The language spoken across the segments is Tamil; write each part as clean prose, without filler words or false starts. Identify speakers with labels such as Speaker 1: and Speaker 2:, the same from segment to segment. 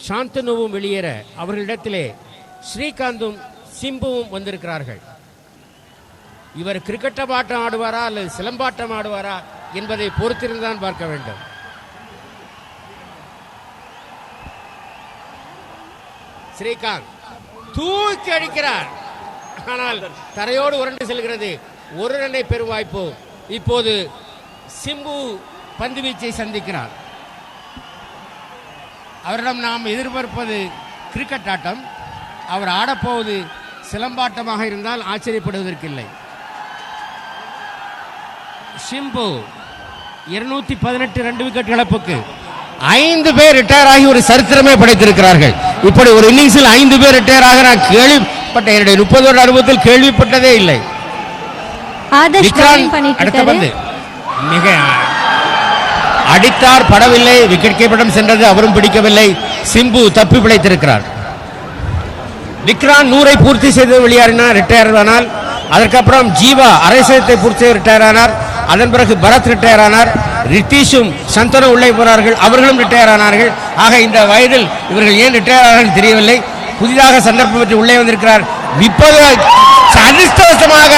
Speaker 1: சாந்தனுவும் வெளியேற அவர்களிடத்திலே ஸ்ரீகாந்தும் சிம்புவும் வந்திருக்கிறார்கள். இவர் கிரிக்கெட் ஆட்டம் ஆடுவாரா அல்லது சிலம்பாட்டம் ஆடுவாரா என்பதை பொறுத்திருந்தான் பார்க்க வேண்டும். ஸ்ரீகாந்த் தூக்கி அடிக்கிறார், ஆனால் தரையோடு உருண்டு செல்கிறது. ஒரு ரன்னை பெறும் வாய்ப்பு. இப்போது சிம்பு பந்து வீச்சை சந்திக்கிறார். அவரிடம் நாம் எதிர்பார்ப்பது கிரிக்கெட் ஆட்டம், அவர் ஆடப்போவது சிலம்பாட்டமாக இருந்தால் ஆச்சரியப்படுவதற்கில்லை. சிம்பு 218 2 விக்கெட் இழப்புக்கு 5 பேர் ரிட்டையர் ஆகி ஒரு சரித்திரமே படைத்திருக்கிறார்கள். இப்படி ஒரு இன்னிங்ஸில் 5 பேர் ரிட்டையர் ஆக நான் கேள்விப்பட்ட, என்னுடைய 30 வருட அனுபவத்தில் கேள்விப்பட்டதே இல்லை. அடுத்த பந்து மிக அடித்தார், படவில்லை, விக்கெட் கீப்பரிடம் சென்றது, அவரும் பிடிக்கவில்லை. சிம்பு தப்பி பிழைத்திருக்கிறார். விக்ராந்த் 100 பூர்த்தி செய்து வெளியேறினார், ரிட்டையர் ஆனார். அதற்கப்புறம் ஜீவா அரை சதத்தை பூர்த்தி செய்து ரிட்டையர் ஆனார். அதன் பிறகு பரத் ரிட்டையர் ஆனார். ரித்தீஷும் சந்தனும் உள்ளே போனார்கள், அவர்களும் ரிட்டையர் ஆனார்கள். ஆக இந்த வயதில் இவர்கள் ஏன் ரிட்டையர் ஆனார்கள் தெரியவில்லை. புதிதாக சந்தர்ப்பம் பெற்று உள்ளே வந்திருக்கிறார். இப்போது அதிர்ஷ்டவசமாக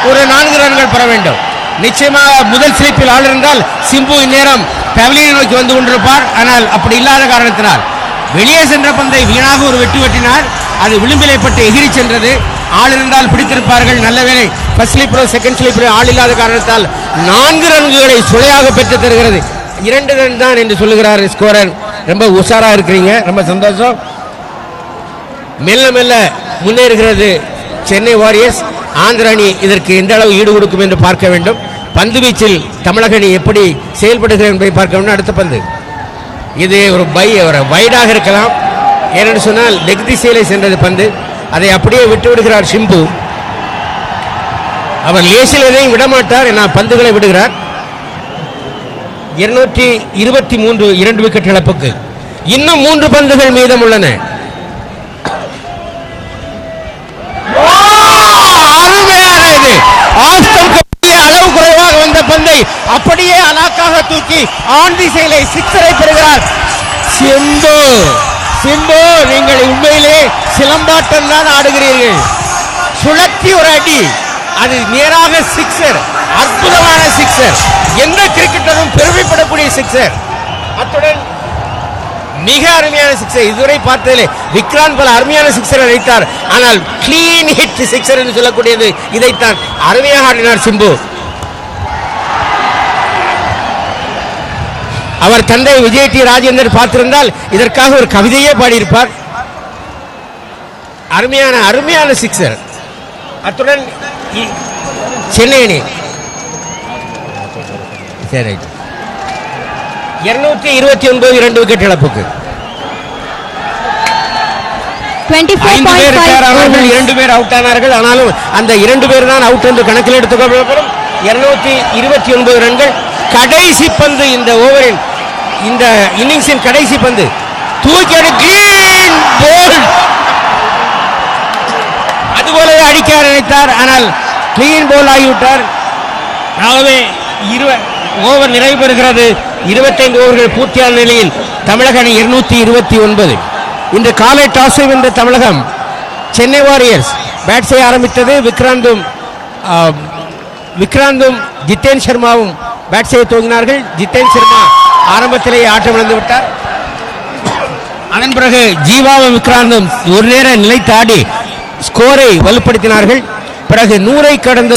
Speaker 1: ஒரு 4 ரன்கள் பெற வேண்டும். நிச்சயமாக முதல் ஸ்லிப்பில் ஆள் இருந்தால் சிம்பு இந்நேரம் பவலியனை நோக்கி வந்து கொண்டிருப்பார். ஆனால் அப்படி இல்லாத காரணத்தினால் வெளியே சென்ற பந்தை வீணாக ஒரு வெட்டு வெட்டினார். அது விளிம்பிலை பட்டு எகிரி சென்றது. ஆள் இருந்தால் பிடித்திருப்பார்கள். நல்ல வேளை ஃபர்ஸ்ட் ஸ்லீப்பரோ செகண்ட் ஸ்லீப்பரோ ஆள் இல்லாத காரணத்தால் 4 ரன்களை சுளையாக பெற்று தருகிறது. 2 ரன் தான் என்று சொல்லுகிறார் ஸ்கோரர். ரொம்ப உஷாரா இருக்கிறீங்க, ரொம்ப சந்தோஷம். மெல்ல மெல்ல முன்னேறுகிறது சென்னை வாரியர்ஸ். ஆந்திர அணி இதற்கு எந்த அளவு ஈடு கொடுக்கும் என்று பார்க்க வேண்டும். பந்து வீச்சில் தமிழக அணி எப்படி செயல்படுகிறது என்பதை பார்க்க வேண்டும். அடுத்த பந்து இது ஒரு வைடாக இருக்கலாம், ஏனென்று சொன்னால் லெக் திசையிலே சென்றது பந்து. அதை அப்படியே விட்டு விடுகிறார் சிம்பு. அவர் லேசில் எதையும் விடமாட்டார், என பந்துகளை விடுகிறார். 223 2 விக்கெட் இழப்புக்கு இன்னும் 3 பந்துகள் மீதம் உள்ளன. அளவு குறைவாக வந்த பந்தை அப்படியே அலாக்காக தூக்கி ஆன் திசையிலே சிக்ஸரை பெறுகிறார் சிம்பு. சிம்பு, நீங்கள் உண்மையிலே சிலம்பாட்டம் தான் ஆடுகிறீர்கள். சுழற்றி ஒரு அடி, அது நேராக சிக்ஸர், அற்புதமான சிக்ஸர், எந்த கிரிக்கெட்டரும் பெருமைப்படக்கூடிய சிக்ஸர். அத்துடன் மிக அருமையான சிக்ஸர். இதுவரை பார்த்ததிலே விக்ராந்த் பல அருமையான சிக்ஸர் அடித்தார், ஆனால் கிளீன் ஹிட் சிக்ஸர் என்று சொல்லக்கூடியது இதைத்தான். அருமையாக ஆடினார் சிம்பு. அவர் தந்தை விஜய் டி ராஜேந்தர் பார்த்திருந்தால் இதற்காக ஒரு கவிதையே பாடியிருப்பார். அருமையான அருமையான சிக்ஸர். அத்துடன் சென்னை அணி 229 2 விக்கெட் இழப்புக்கு 5 பேர் ரிட்டையர் ஆனார்கள், 2 பேர் அவுட் ஆனார்கள். ஆனாலும் அந்த 2 பேர் தான் அவுட் என்று கணக்கில் எடுத்துக் கொள்ளப்படும். 229 ரன்கள். கடைசி பந்து இந்த ஓவரின், இந்த இன்னிங்ஸின் கடைசி பந்து தூக்கி கிளீன் போல். அதுபோலவே அடிக்க நினைத்தார், ஆனால் கிளீன் போல் ஆகிவிட்டார். ஆகவே ஓவர் நிறைவு பெறுகிறது. 25 ஓவர்கள் பூர்த்தியான நிலையில் தமிழக அணி 229. இன்று காலை டாஸை வென்ற தமிழகம் சென்னை வாரியர்ஸ் பேட் செய்ய ஆரம்பித்தது. விக்ராந்தும் ஜித்தேன் சர்மாவும் பேட் செய்ய துவங்கினார்கள். ஜித்தேன் சர்மா ஆரம்பத்திலேயே ஆட்டம் இழந்து விட்டார். அதன் பிறகு ஜீவாவும் விக்ராந்தும் ஒரு நேரம் நிலைத்தாடி ஸ்கோரை வலுப்படுத்தினார்கள். பிறகு 100 கடந்த